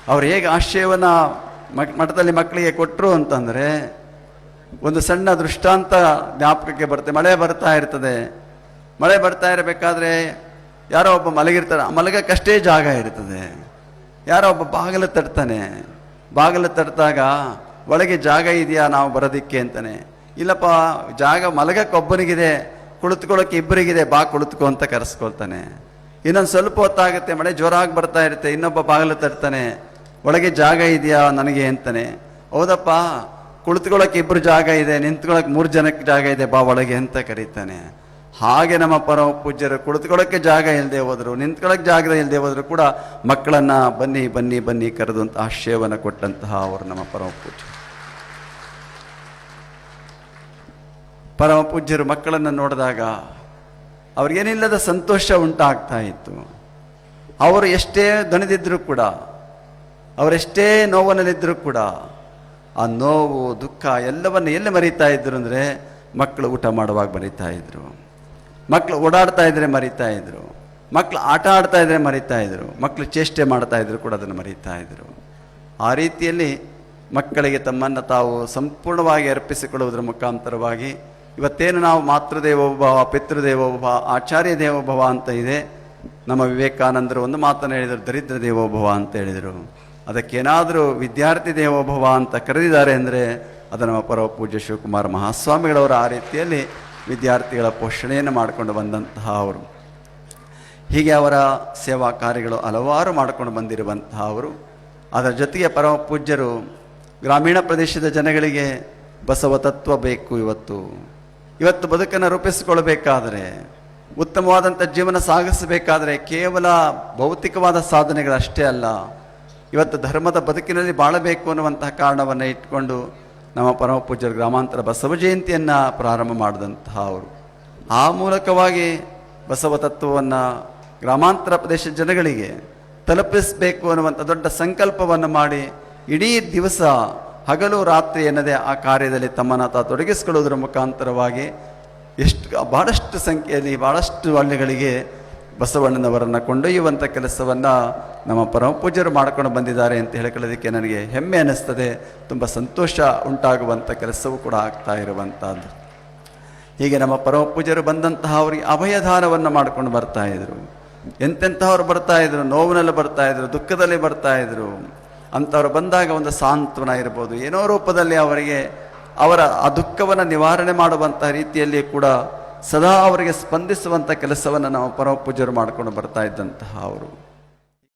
ಅವ್ರು ಹೇಗೆ ಆಶ್ರಯವನ್ನು ಮಠದಲ್ಲಿ ಮಕ್ಕಳಿಗೆ ಕೊಟ್ಟರು ಅಂತಂದರೆ, ಒಂದು ಸಣ್ಣ ದೃಷ್ಟಾಂತ ಜ್ಞಾಪಕಕ್ಕೆ ಬರುತ್ತೆ. ಮಳೆ ಬರ್ತಾ ಇರ್ತದೆ. ಮಳೆ ಬರ್ತಾ ಇರಬೇಕಾದ್ರೆ ಯಾರೋ ಒಬ್ಬ ಮಲಗಿರ್ತಾರೆ. ಮಲಗಕ್ಕಷ್ಟೇ ಜಾಗ ಇರ್ತದೆ. ಯಾರೋ ಒಬ್ಬ ಬಾಗಿಲು ತಟ್ತಾನೆ. ಬಾಗಿಲು ತಟ್ಟಿದಾಗ ಒಳಗೆ ಜಾಗ ಇದೆಯಾ ನಾವು ಬರೋದಿಕ್ಕೆ ಅಂತಾನೆ. ಇಲ್ಲಪ್ಪ, ಜಾಗ ಮಲಗಕ್ಕೆ ಒಬ್ಬನಿಗಿದೆ, ಕುಳಿತುಕೊಳ್ಳೋಕೆ ಇಬ್ಬರಿಗಿದೆ, ಬಾ ಕುಳಿತುಕೋ ಅಂತ ಕರೆಸ್ಕೊಳ್ತಾನೆ. ಇನ್ನೊಂದು ಸ್ವಲ್ಪ ಹೊತ್ತಾಗುತ್ತೆ, ಮಳೆ ಜೋರಾಗಿ ಬರ್ತಾ ಇರುತ್ತೆ. ಇನ್ನೊಬ್ಬ ಬಾಗಿಲು ತಟ್ತಾನೆ, ಒಳಗೆ ಜಾಗ ಇದೆಯಾ ನನಗೆ ಅಂತಾನೆ. ಹೌದಪ್ಪ, ಕುಳಿತುಕೊಳ್ಳೋಕೆ ಇಬ್ಬರು ಜಾಗ ಇದೆ, ನಿಂತ್ಕೊಳ್ಳೋಕೆ 3 ಜನಕ್ಕೆ ಜಾಗ ಇದೆ, ಬಾ ಒಳಗೆ ಅಂತ ಕರೀತಾನೆ. ಹಾಗೆ ನಮ್ಮ ಪರಮ ಪೂಜ್ಯರು ಕುಳಿತುಕೊಳ್ಳೋಕ್ಕೆ ಜಾಗ ಇಲ್ಲದೆ ಹೋದರು, ನಿಂತ್ಕೊಳ್ಳೋಕೆ ಜಾಗ ಇಲ್ಲದೆ ಹೋದ್ರು ಕೂಡ ಮಕ್ಕಳನ್ನು ಬನ್ನಿ ಬನ್ನಿ ಬನ್ನಿ ಕರೆದು ಅಂತ ಆಶ್ರಯವನ್ನು ಕೊಟ್ಟಂತಹ ಅವರು ನಮ್ಮ ಪರಮ ಪೂಜ್ಯರು. ಪರಮ ಪೂಜ್ಯರು ಮಕ್ಕಳನ್ನು ನೋಡಿದಾಗ ಅವ್ರಿಗೇನಿಲ್ಲದ ಸಂತೋಷ ಉಂಟಾಗ್ತಾ ಇತ್ತು. ಅವರು ಎಷ್ಟೇ ದಣಿದಿದ್ರೂ ಕೂಡ, ಅವರೆಷ್ಟೇ ನೋವಿನಲ್ಲಿದ್ದರೂ ಕೂಡ ಆ ನೋವು ದುಃಖ ಎಲ್ಲವನ್ನು ಎಲ್ಲಿ ಮರೀತಾ ಇದ್ರು ಅಂದರೆ, ಮಕ್ಕಳು ಊಟ ಮಾಡುವಾಗ ಮರೀತಾ ಇದ್ರು, ಮಕ್ಕಳು ಓಡಾಡ್ತಾ ಇದ್ರೆ ಮರೀತಾ ಇದ್ರು, ಮಕ್ಕಳು ಆಟ ಆಡ್ತಾ ಇದ್ರೆ ಮರೀತಾ ಇದ್ರು, ಮಕ್ಕಳು ಚೇಷ್ಟೆ ಮಾಡ್ತಾ ಇದ್ರು ಕೂಡ ಅದನ್ನು ಮರೀತಾ ಇದ್ರು. ಆ ರೀತಿಯಲ್ಲಿ ಮಕ್ಕಳಿಗೆ ತಮ್ಮನ್ನು ತಾವು ಸಂಪೂರ್ಣವಾಗಿ ಅರ್ಪಿಸಿಕೊಳ್ಳುವುದರ ಮುಖಾಂತರವಾಗಿ ಇವತ್ತೇನು ನಾವು ಮಾತೃದೇವೋಭವ, ಪಿತೃದೇವೋಭವ, ಆಚಾರ್ಯ ದೇವೋಭವ ಅಂತ ಇದೆ. ನಮ್ಮ ವಿವೇಕಾನಂದರು ಒಂದು ಮಾತನ್ನು ಹೇಳಿದರು, ದರಿದ್ರ ದೇವೋಭವ ಅಂತ ಹೇಳಿದರು. ಅದಕ್ಕೇನಾದರೂ ವಿದ್ಯಾರ್ಥಿ ದೇವೋಭವ ಅಂತ ಕರೆದಿದ್ದಾರೆ ಅಂದರೆ ಅದು ನಮ್ಮ ಪರಮ ಪೂಜ್ಯ ಶಿವಕುಮಾರ ಮಹಾಸ್ವಾಮಿಗಳವರು ಆ ರೀತಿಯಲ್ಲಿ ವಿದ್ಯಾರ್ಥಿಗಳ ಪೋಷಣೆಯನ್ನು ಮಾಡಿಕೊಂಡು ಬಂದಂತಹ ಅವರು. ಹೀಗೆ ಅವರ ಸೇವಾ ಕಾರ್ಯಗಳು ಹಲವಾರು ಮಾಡಿಕೊಂಡು ಬಂದಿರುವಂತಹ ಅವರು. ಅದರ ಜೊತೆಗೆ ಪರಮ ಪೂಜ್ಯರು ಗ್ರಾಮೀಣ ಪ್ರದೇಶದ ಜನಗಳಿಗೆ ಬಸವ ತತ್ವ ಬೇಕು. ಇವತ್ತು ಬದುಕನ್ನು ರೂಪಿಸಿಕೊಳ್ಳಬೇಕಾದರೆ, ಉತ್ತಮವಾದಂಥ ಜೀವನ ಸಾಗಿಸಬೇಕಾದರೆ ಕೇವಲ ಭೌತಿಕವಾದ ಸಾಧನೆಗಳಷ್ಟೇ ಅಲ್ಲ, ಇವತ್ತು ಧರ್ಮದ ಬದುಕಿನಲ್ಲಿ ಬಾಳಬೇಕು ಅನ್ನುವಂತಹ ಕಾರಣವನ್ನು ಇಟ್ಕೊಂಡು ನಮ್ಮ ಪರಮ ಪೂಜ್ಯರು ಗ್ರಾಮಾಂತರ ಬಸವ ಜಯಂತಿಯನ್ನು ಪ್ರಾರಂಭ ಮಾಡಿದಂತಹ ಅವರು. ಆ ಮೂಲಕವಾಗಿ ಬಸವ ತತ್ವವನ್ನು ಗ್ರಾಮಾಂತರ ಪ್ರದೇಶದ ಜನಗಳಿಗೆ ತಲುಪಿಸಬೇಕು ಅನ್ನುವಂಥ ದೊಡ್ಡ ಸಂಕಲ್ಪವನ್ನು ಮಾಡಿ ಇಡೀ ದಿವಸ ಹಗಲು ರಾತ್ರಿ ಎನ್ನದೇ ಆ ಕಾರ್ಯದಲ್ಲಿ ತಮ್ಮನ್ನು ತೊಡಗಿಸಿಕೊಳ್ಳುವುದರ ಮುಖಾಂತರವಾಗಿ ಬಹಳಷ್ಟು ಸಂಖ್ಯೆಯಲ್ಲಿ ಬಹಳಷ್ಟು ಹಳ್ಳಿಗಳಿಗೆ ಬಸವಣ್ಣನವರನ್ನು ಕೊಂಡೊಯ್ಯುವಂಥ ಕೆಲಸವನ್ನು ನಮ್ಮ ಪರಮ ಪೂಜ್ಯರು ಮಾಡಿಕೊಂಡು ಬಂದಿದ್ದಾರೆ ಅಂತ ಹೇಳಿಕೊಳ್ಳೋದಕ್ಕೆ ನನಗೆ ಹೆಮ್ಮೆ ಅನ್ನಿಸ್ತದೆ. ತುಂಬ ಸಂತೋಷ ಉಂಟಾಗುವಂಥ ಕೆಲಸವೂ ಕೂಡ ಆಗ್ತಾ ಇರುವಂಥದ್ದು. ಹೀಗೆ ನಮ್ಮ ಪರಮ ಪೂಜ್ಯರು ಬಂದಂತಹ ಅವರಿಗೆ ಅಭಯದಾನವನ್ನು ಮಾಡಿಕೊಂಡು ಬರ್ತಾಯಿದ್ರು. ಎಂತೆಂಥವ್ರು ಬರ್ತಾಯಿದ್ರು, ನೋವಿನಲ್ಲಿ ಬರ್ತಾಯಿದ್ರು, ದುಃಖದಲ್ಲಿ ಬರ್ತಾಯಿದ್ರು. ಅಂಥವ್ರು ಬಂದಾಗ ಒಂದು ಸಾಂತ್ವನ ಇರ್ಬೋದು, ಏನೋ ರೂಪದಲ್ಲಿ ಅವರಿಗೆ ಅವರ ಆ ದುಃಖವನ್ನು ನಿವಾರಣೆ ಮಾಡುವಂಥ ರೀತಿಯಲ್ಲಿ ಕೂಡ ಸದಾ ಅವರಿಗೆ ಸ್ಪಂದಿಸುವಂಥ ಕೆಲಸವನ್ನು ನಾವು ಪರಮ ಪೂಜ್ಯರು ಮಾಡಿಕೊಂಡು ಬರ್ತಾ ಇದ್ದಂತಹ ಅವರು.